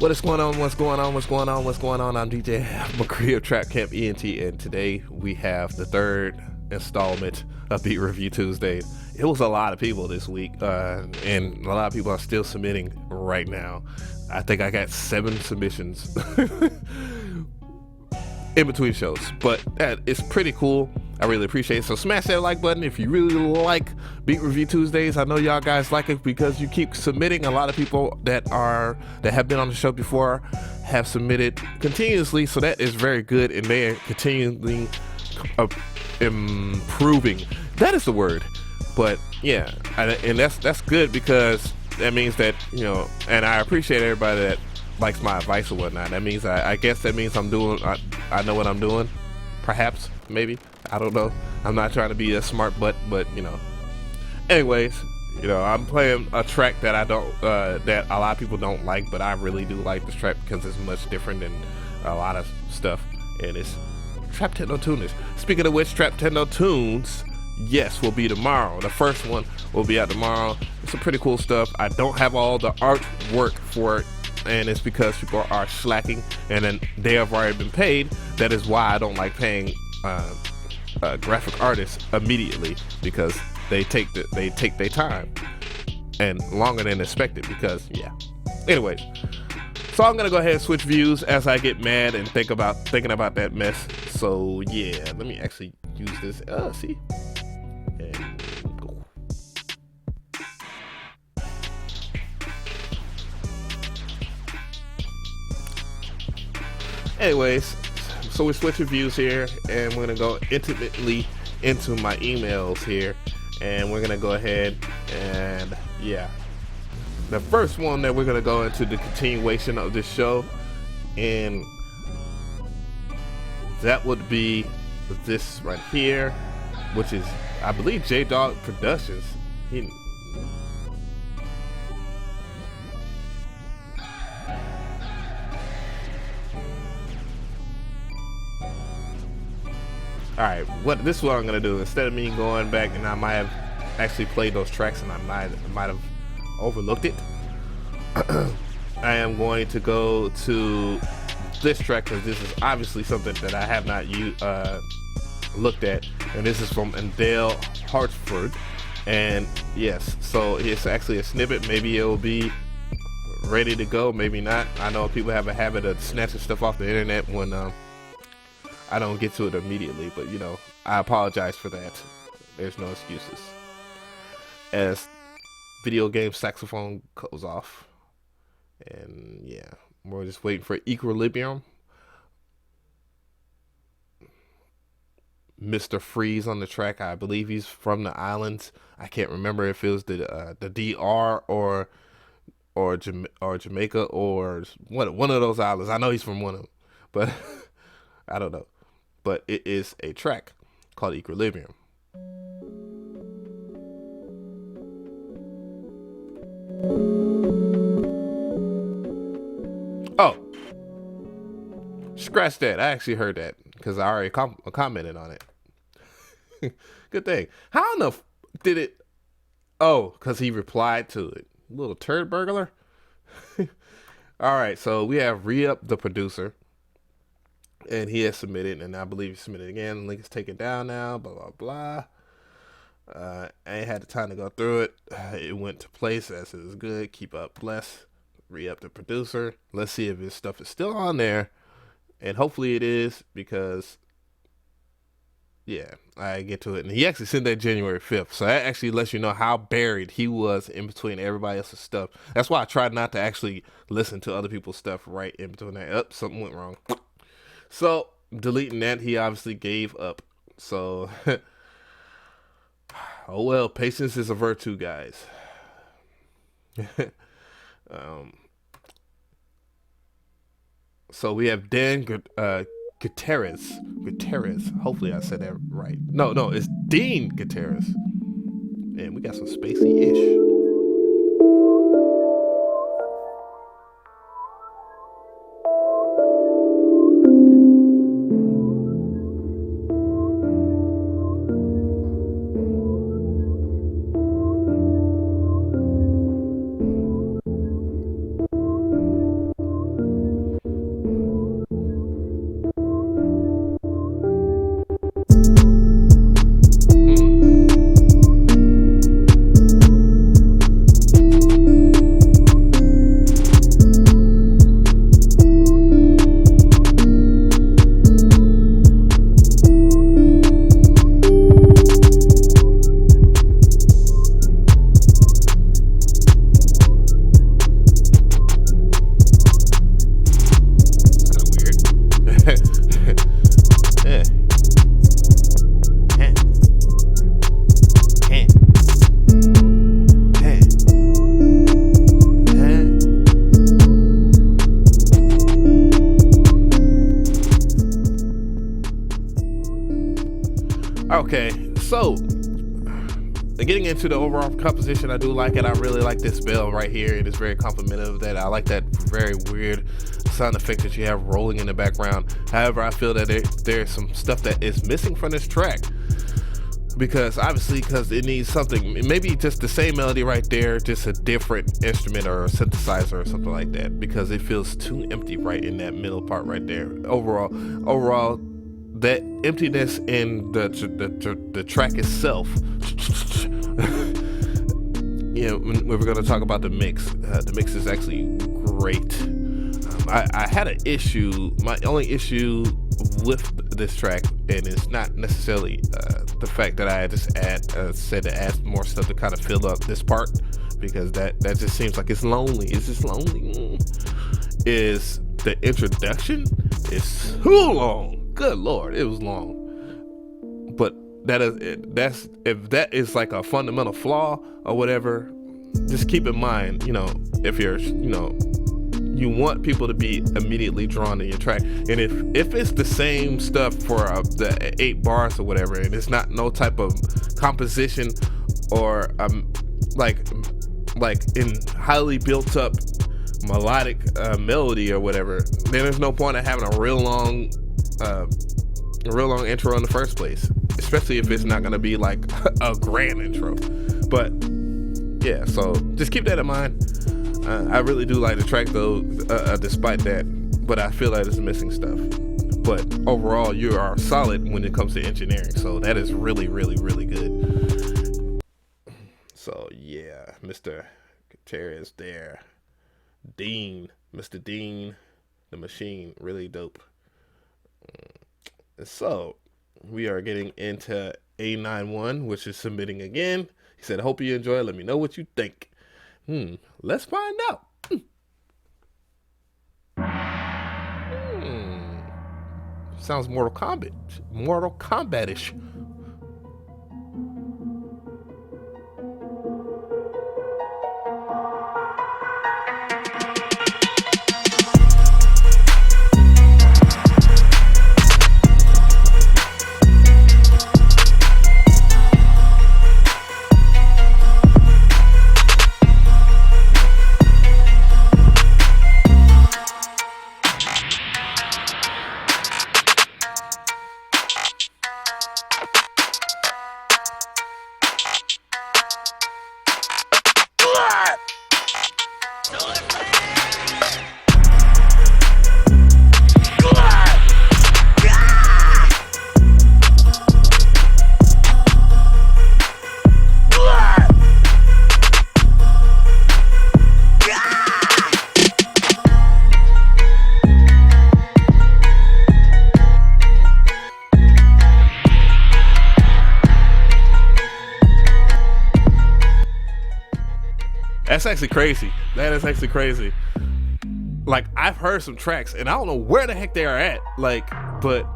What is going on? What's going on? What's going on? What's going on? I'm DJ McCree of Trap Camp ENT, and today we have the third installment of Beat Review Tuesday. It was a lot of people this week, and a lot of people are still submitting right now. I think I got 7 submissions in between shows, but it's pretty cool. I really appreciate it. So smash that like button if you really like Beat Review Tuesdays. I know y'all guys like it because you keep submitting. A lot of people that have been on the show before have submitted continuously, so that is very good, and they are continually improving. That is the word. But yeah, and that's good because that means that, you know, and I appreciate everybody that likes my advice or whatnot. That means I guess that means I know what I'm doing. Perhaps, maybe, I don't know. I'm not trying to be a smart butt, but you know. Anyways, you know, I'm playing a track that I don't that a lot of people don't like, but I really do like this track because it's much different than a lot of stuff, and it's Trap Techno Tuners. Speaking of which, Trap Techno Tunes, yes, will be tomorrow. The first one will be out tomorrow. It's some pretty cool stuff. I don't have all the artwork for it, and it's because people are slacking, and then they have already been paid. That is why I don't like paying graphic artists immediately, because they take their time and longer than expected. Because yeah. Anyways, so I'm gonna go ahead and switch views as I get mad and thinking about that mess. So yeah, let me actually use this. See. And go. Anyways, so we're switching views here, and we're gonna go intimately into my emails here, and we're gonna go ahead and yeah, the first one that we're gonna go into the continuation of this show, and that would be this right here, which is, I believe, J Dog Productions. Alright, this is what I'm gonna do. Instead of me going back, and I might have actually played those tracks and I might have overlooked it, I am going to go to this track because this is obviously something that I have not looked at, and this is from Adele Hartford. And yes, so it's actually a snippet. Maybe it'll be ready to go, maybe not. I know people have a habit of snatching stuff off the internet when I don't get to it immediately, but you know, I apologize for that. There's no excuses. As video game saxophone goes off, and yeah, we're just waiting for Equilibrium. Mr. Freeze on the track. I believe he's from the islands. I can't remember if it was the DR or Jamaica or one of those islands. I know he's from one of them, but I don't know. But it is a track called Equilibrium. Oh, scratch that. I actually heard that because I already commented on it. Good thing. How enough did it? Oh, because he replied to it. Little turd burglar. All right, so we have Re-Up, the producer, and he has submitted, and I believe he submitted again. The link is taken down now. Blah blah blah. I ain't had the time to go through it. It went to place as it is good. Keep up, bless. Re-Up, the producer. Let's see if his stuff is still on there, and hopefully it is, because yeah, I get to it. And he actually sent that January 5th, so that actually lets you know how buried he was in between everybody else's stuff. That's why I tried not to actually listen to other people's stuff right in between that. Something went wrong. So deleting that, he obviously gave up. So oh well, patience is a virtue, guys. So we have Dan Gutierrez. Hopefully I said that right. No, it's Dean Gutierrez. And we got some spacey-ish. Okay, so getting into the overall composition, I do like it. I really like this bell right here. It is very complimentary. That I like that very weird sound effect that you have rolling in the background. However, I feel that there's some stuff that is missing from this track, because it needs something, maybe just the same melody right there, just a different instrument or a synthesizer or something like that, because it feels too empty right in that middle part right there. Overall, that emptiness in the track itself. We're going to talk about the mix. The mix is actually great. I had an issue. My only issue with this track, and it's not necessarily the fact that I just said to add more stuff to kind of fill up this part, because that just seems like it's lonely. It's just lonely. Is the introduction is too long. Good Lord, it was long. But if that is like a fundamental flaw or whatever, just keep in mind, if you're, you want people to be immediately drawn to your track. And if it's the same stuff for the 8 bars or whatever, and it's not no type of composition or like in highly built up melodic melody or whatever, then there's no point in having a real long intro in the first place, especially if it's not going to be like a grand intro. But yeah, so just keep that in mind. I really do like the track though, despite that, but I feel like it's missing stuff. But overall, you are solid when it comes to engineering, so that is really, really, really good. So yeah, Mr. Gutierrez there, Mr. Dean, the machine, really dope. So we are getting into A91, which is submitting again. He said, "Hope you enjoy. Let me know what you think." Let's find out. Sounds Mortal Kombat-ish. That's actually crazy. That is actually crazy. Like, I've heard some tracks, and I don't know where the heck they are at. Like, but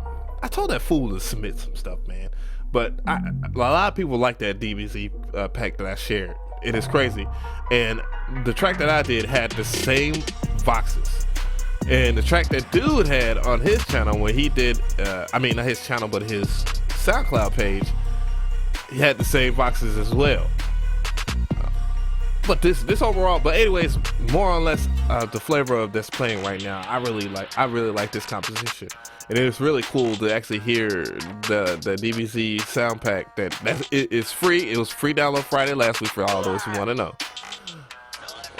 I told that fool to submit some stuff, man. But a lot of people like that DBZ pack that I shared. It is crazy. And the track that I did had the same boxes. And the track that dude had on his channel when he did, not his channel, but his SoundCloud page, he had the same boxes as well. But this overall, but anyways, more or less the flavor of that's playing right now, I really like this composition, and it's really cool to actually hear the DBZ sound pack it's free. It was free download Friday last week for all those who want to know.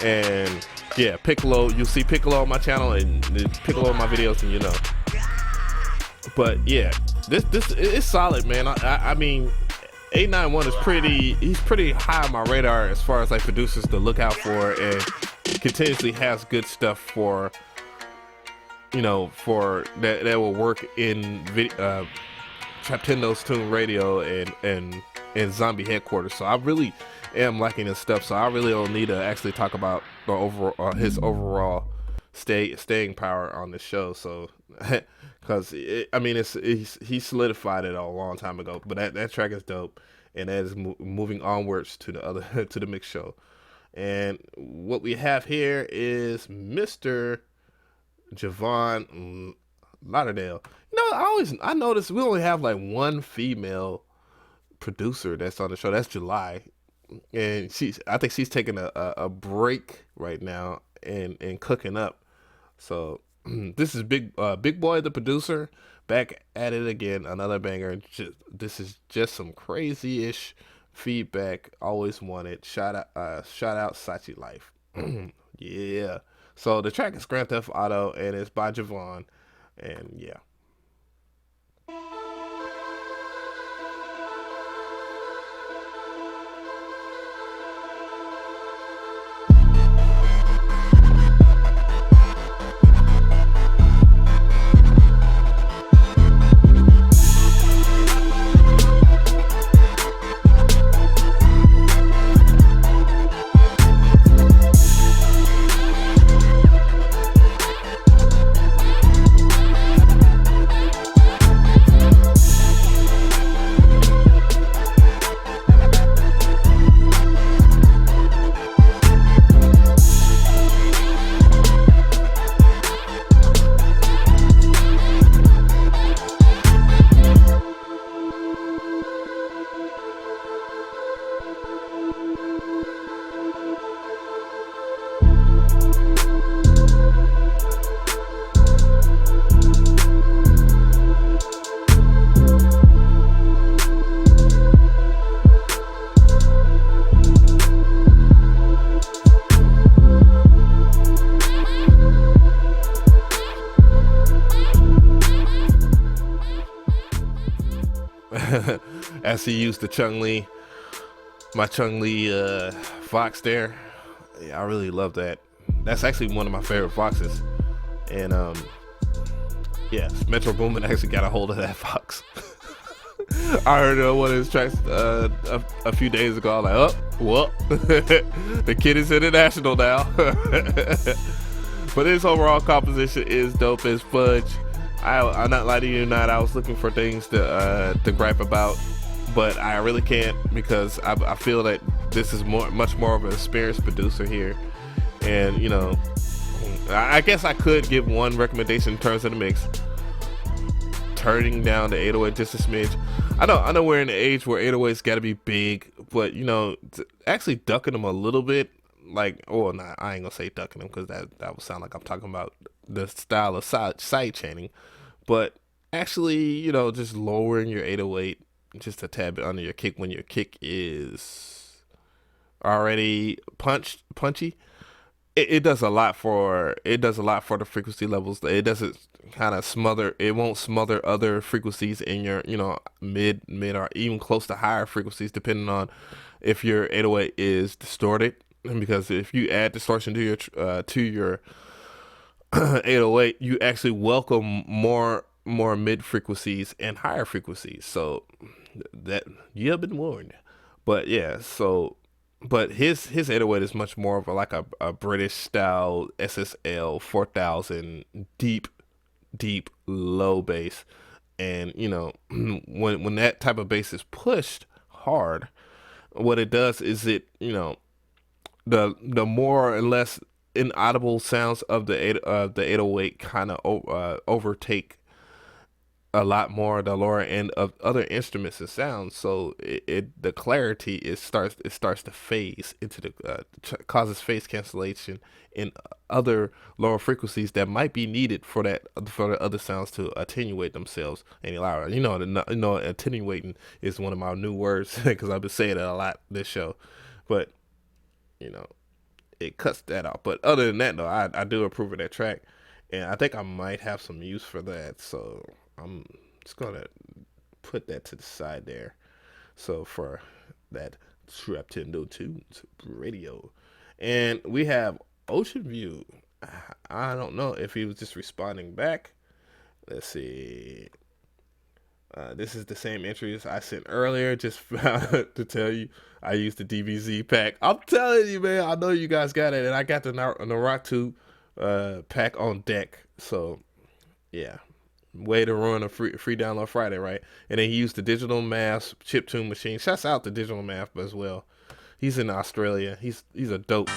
And yeah, Piccolo, you'll see Piccolo on my channel and Piccolo on my videos, and But yeah, this is solid, man. I mean. 891 is he's pretty high on my radar as far as like producers to look out for, and continuously has good stuff for that will work in Traptendo's Tune Radio and Zombie Headquarters. So I really am liking his stuff, so I really don't need to actually talk about the his overall staying power on the show. So because he solidified it a long time ago, but that track is dope, and that is moving onwards to the other to the mix show. And what we have here is Mr. Javon Lauderdale. I noticed we only have like one female producer that's on the show. That's July, and I think she's taking a break right now and cooking up. So this is Big Boy, the producer, back at it again. Another banger. This is just some crazy ish feedback. Always wanted. Shout out Sacii Lyfe. Yeah. So the track is Grand Theft Auto and it's by Javon. And yeah. As he used the my Chung Lee Fox there. Yeah, I really love that. That's actually one of my favorite Foxes. And yeah, Metro Boomin actually got a hold of that Fox. I heard one of his tracks a few days ago. I'm like, oh, well, the kid is international now. But his overall composition is dope as fudge. I'm not lying to you, not. I was looking for things to gripe about, but I really can't because I feel that this is much more of an experienced producer here, and you know, I guess I could give one recommendation in terms of the mix: turning down the 808 just a smidge. I know we're in the age where 808s got to be big, but you know, actually ducking them a little bit. Like, oh, nah, I ain't gonna say ducking them because that would sound like I'm talking about the style of side chaining, but actually, you know, just lowering your 808 just a tad bit under your kick when your kick is already punchy. It does a lot for the frequency levels. It doesn't kind of smother. It won't smother other frequencies in your, you know, mid or even close to higher frequencies, depending on if your 808 is distorted. Because if you add distortion to your 808, you actually welcome more mid frequencies and higher frequencies. So that you have been warned. But yeah, but his 808 is much more of a British style SSL 4000 deep low bass, and you know, when that type of bass is pushed hard, what it does is it, you know, the more or less inaudible sounds of the 808 kind of overtake a lot more the lower end of other instruments and sounds. So the clarity starts to phase into causes phase cancellation in other lower frequencies that might be needed for the other sounds to attenuate themselves any louder. You know, attenuating is one of my new words because I've been saying it a lot this show, but you know, it cuts that out. But other than that, though, I do approve of that track, and I think I might have some use for that. So I'm just gonna put that to the side there. So for that Trap Tendo Tunes radio, and we have Ocean View. I don't know if he was just responding back. Let's see. This is the same entries I sent earlier, just to tell you I used the DBZ pack. I'm telling you, man, I know you guys got it, and I got the Naratu pack on deck. So, yeah, way to run a free download Friday, right? And then he used the Digital Math chiptune machine. Shouts out to Digital Math as well. He's in Australia. He's a dope.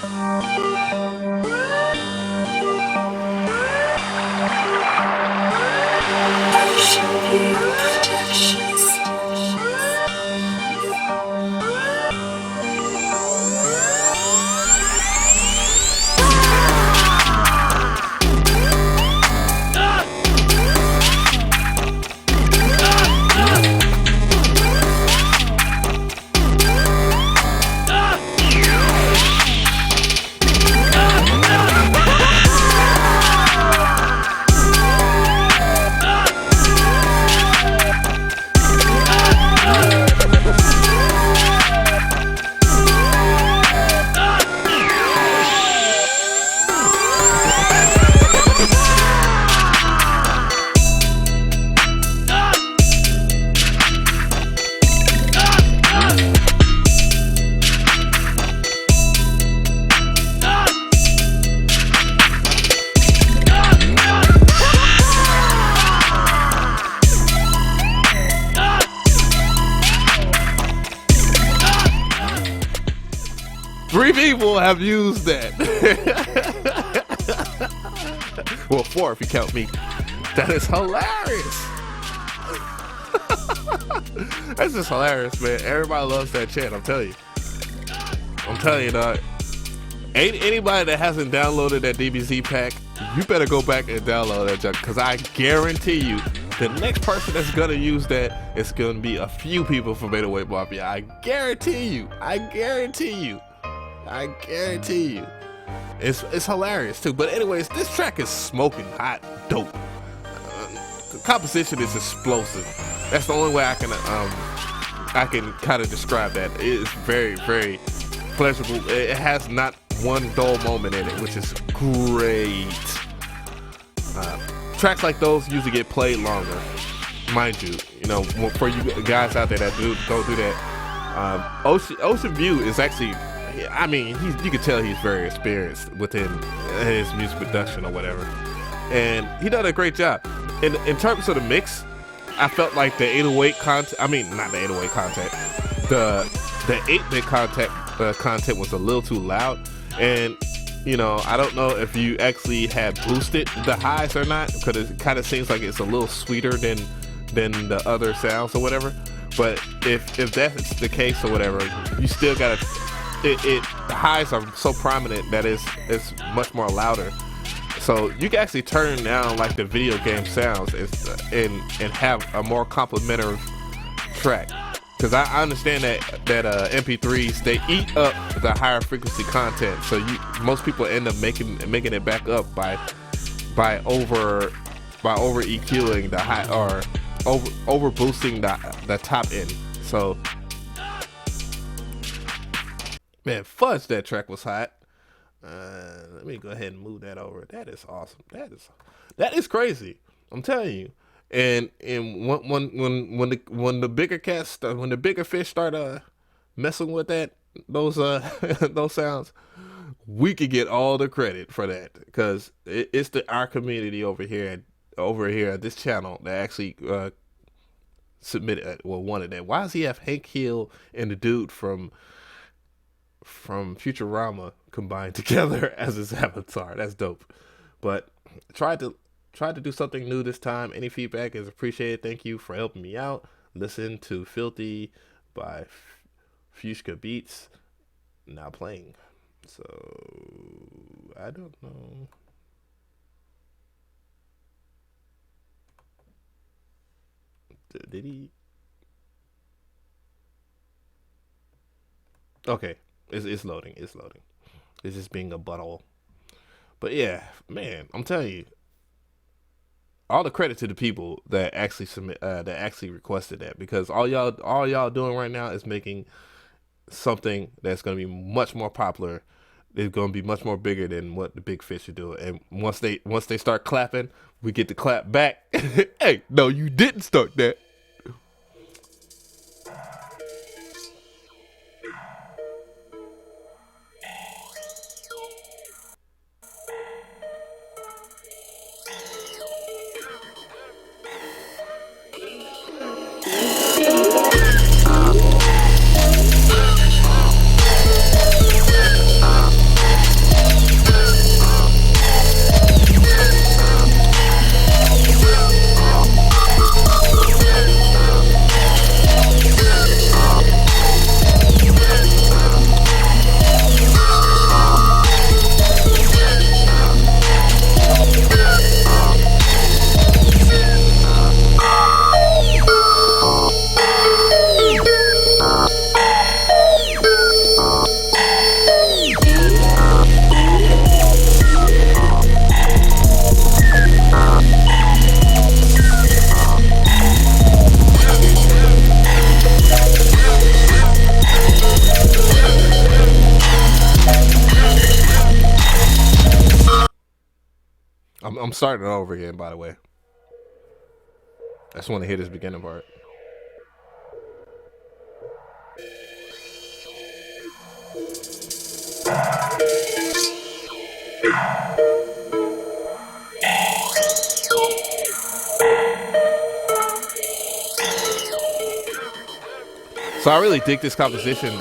3 people have used that. Well, 4 if you count me. That is hilarious. That's just hilarious, man. Everybody loves that chant. I'm telling you, dog. Anybody that hasn't downloaded that DBZ pack, you better go back and download that junk, because I guarantee you, the next person that's gonna use that is gonna be a few people from 808 Mafia. I guarantee you. It's hilarious too. But anyways, this track is smoking hot dope. The composition is explosive. That's the only way I can kind of describe that. It is very, very pleasurable. It has not one dull moment in it, which is great. Tracks like those usually get played longer, mind you. You know, for you guys out there that don't do that. Ocean View is actually, I mean, you can tell he's very experienced within his music production or whatever, and he done a great job. In terms of the mix, I felt like the 808 content, I mean, not the 808 content, the 8-bit content was a little too loud. And, you know, I don't know if you actually had boosted the highs or not, because it kind of seems like it's a little sweeter than the other sounds or whatever. But if that's the case or whatever, you still gotta, the highs are so prominent that it's much more louder. So you can actually turn down like the video game sounds and have a more complimentary track. Because I understand that MP3s, they eat up the higher frequency content. So most people end up making it back up by over EQing the high, or over boosting the top end. So man, fudge, that track was hot. Let me go ahead and move that over. That is awesome. That is crazy. I'm telling you. And when the bigger cats, when the bigger fish start messing with those those sounds, we could get all the credit for that, because it's our community over here at this channel that actually submitted, wanted that. Why does he have Hank Hill and the dude from Futurama combined together as his avatar? That's dope. But tried to do something new this time. Any feedback is appreciated. Thank you for helping me out. Listen to Filthy by Fuchsia Beats. Now playing. So I don't know. Did he? Okay. It's loading. It's just being a butthole. But yeah, man, I'm telling you, all the credit to the people that actually requested that, because all y'all doing right now is making something that's going to be much more popular. It's going to be much more bigger than what the big fish are doing. And once they start clapping, we get to clap back. Hey, no, you didn't start that. I'm starting over again, by the way. I just want to hear this beginning part. So I really dig this composition.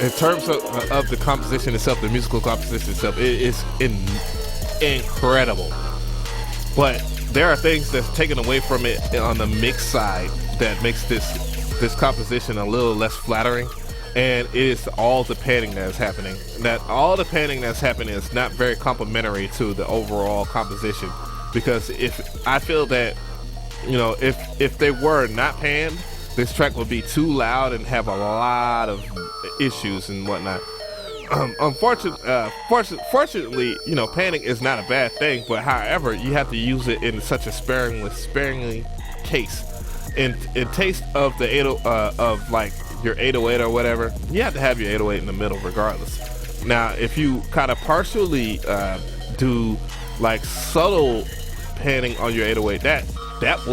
in terms of the composition itself, the musical composition itself, it is incredible. But there are things that's taken away from it on the mix side that makes this composition a little less flattering. And it is all the panning that is happening. That all the panning that's happening is not very complimentary to the overall composition. Because if I feel that, if they were not panned, this track would be too loud and have a lot of issues and whatnot. Fortunately, panning is not a bad thing, but however, you have to use it in such a sparingly case. In taste of the of like your 808 or whatever, you have to have your 808 in the middle regardless. Now, if you kind of partially do like subtle panning on your 808, that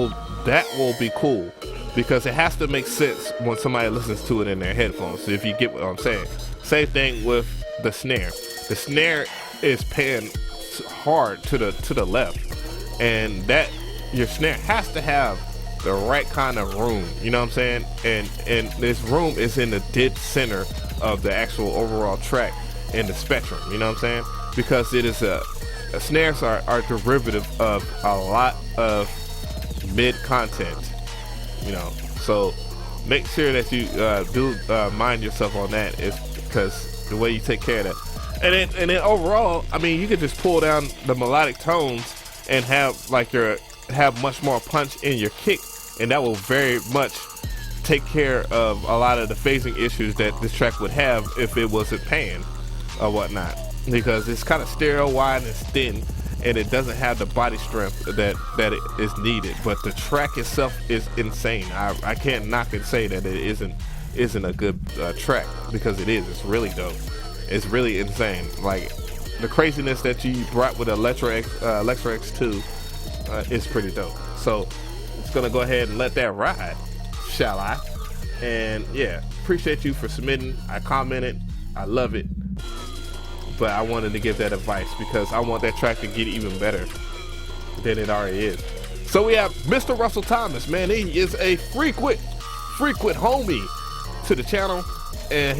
will be cool, because it has to make sense when somebody listens to it in their headphones. So if you get what I'm saying. Same thing with the snare. The snare is panned hard to the left, and that your snare has to have the right kind of room. You know what I'm saying? And this room is in the dead center of the actual overall track in the spectrum. You know what I'm saying? Because it is snares are derivative of a lot of mid content. So make sure that you do mind yourself on that, is because the way you take care of that. And then overall, I mean, you can just pull down the melodic tones and have much more punch in your kick, and that will very much take care of a lot of the phasing issues that this track would have if it wasn't panned or whatnot, because it's kind of stereo wide and thin, and it doesn't have the body strength that it is needed. But the track itself is insane. I can't knock and say that it isn't a good track, because it is. It's really dope. It's really insane. Like, the craziness that you brought with Electra X2 is pretty dope. So it's gonna go ahead and let that ride, shall I? And yeah, appreciate you for submitting. I commented. I love it. But I wanted to give that advice because I want that track to get even better than it already is. So we have Mr. Russell Thomas, man. He is a frequent homie to the channel, and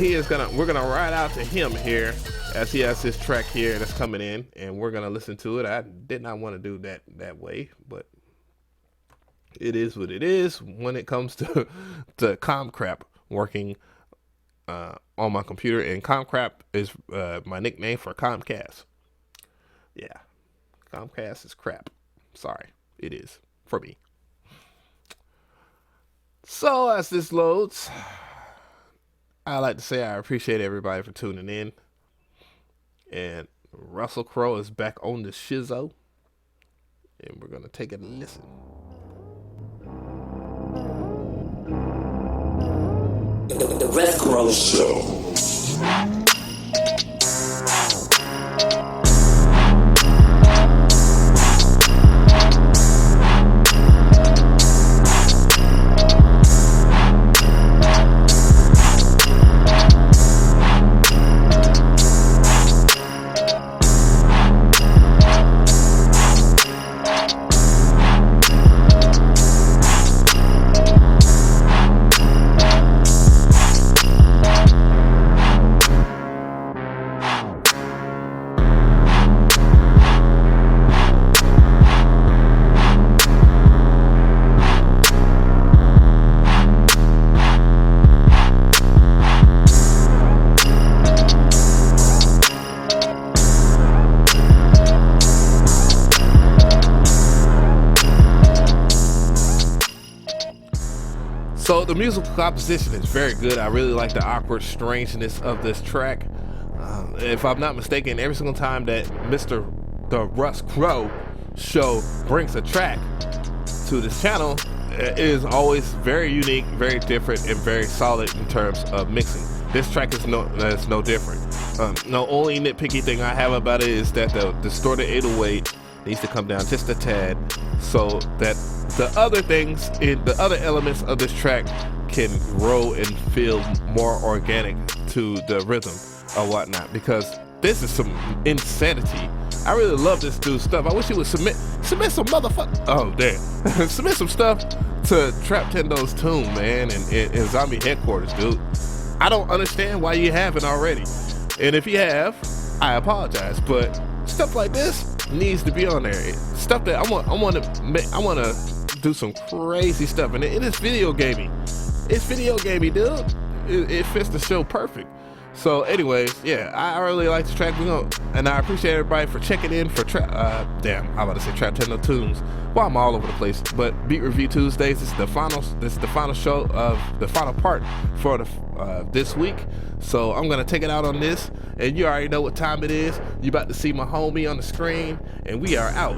we're gonna ride out to him here as he has his track here that's coming in, and we're gonna listen to it. I did not want to do that way, but it is what it is when it comes to Comcrap working on my computer, and Comcrap is my nickname for Comcast. Yeah, Comcast is crap. Sorry, it is for me. So as this loads, I like to say I appreciate everybody for tuning in. And Russell Crowe is back on the shizzo, and we're gonna take a listen. The Red Crow Show. So the musical composition is very good. I really like the awkward strangeness of this track. If I'm not mistaken, every single time that the Russ Crowe show brings a track to this channel, it is always very unique, very different, and very solid in terms of mixing. This track is no different. The only nitpicky thing I have about it is that the distorted 808 needs to come down just a tad, so that the other things in the other elements of this track can grow and feel more organic to the rhythm or whatnot, because this is some insanity. I really love this dude's stuff. I wish he would submit some submit some stuff to Trap Tendo's tune, man, and Zombie Headquarters, dude. I don't understand why you haven't already. And if you have, I apologize. But stuff like this needs to be on there. Stuff that I want to do some crazy stuff, and it is video gaming. It's video gaming, dude. It fits the show perfect. So, anyways, yeah, I really like the track. And I appreciate everybody for checking in for I'm about to say Trap Techno Tunes. Well, I'm all over the place. But Beat Review Tuesdays is the final. This is the final show of the final part for this week. So I'm gonna take it out on this, and you already know what time it is. You about to see my homie on the screen, and we are out.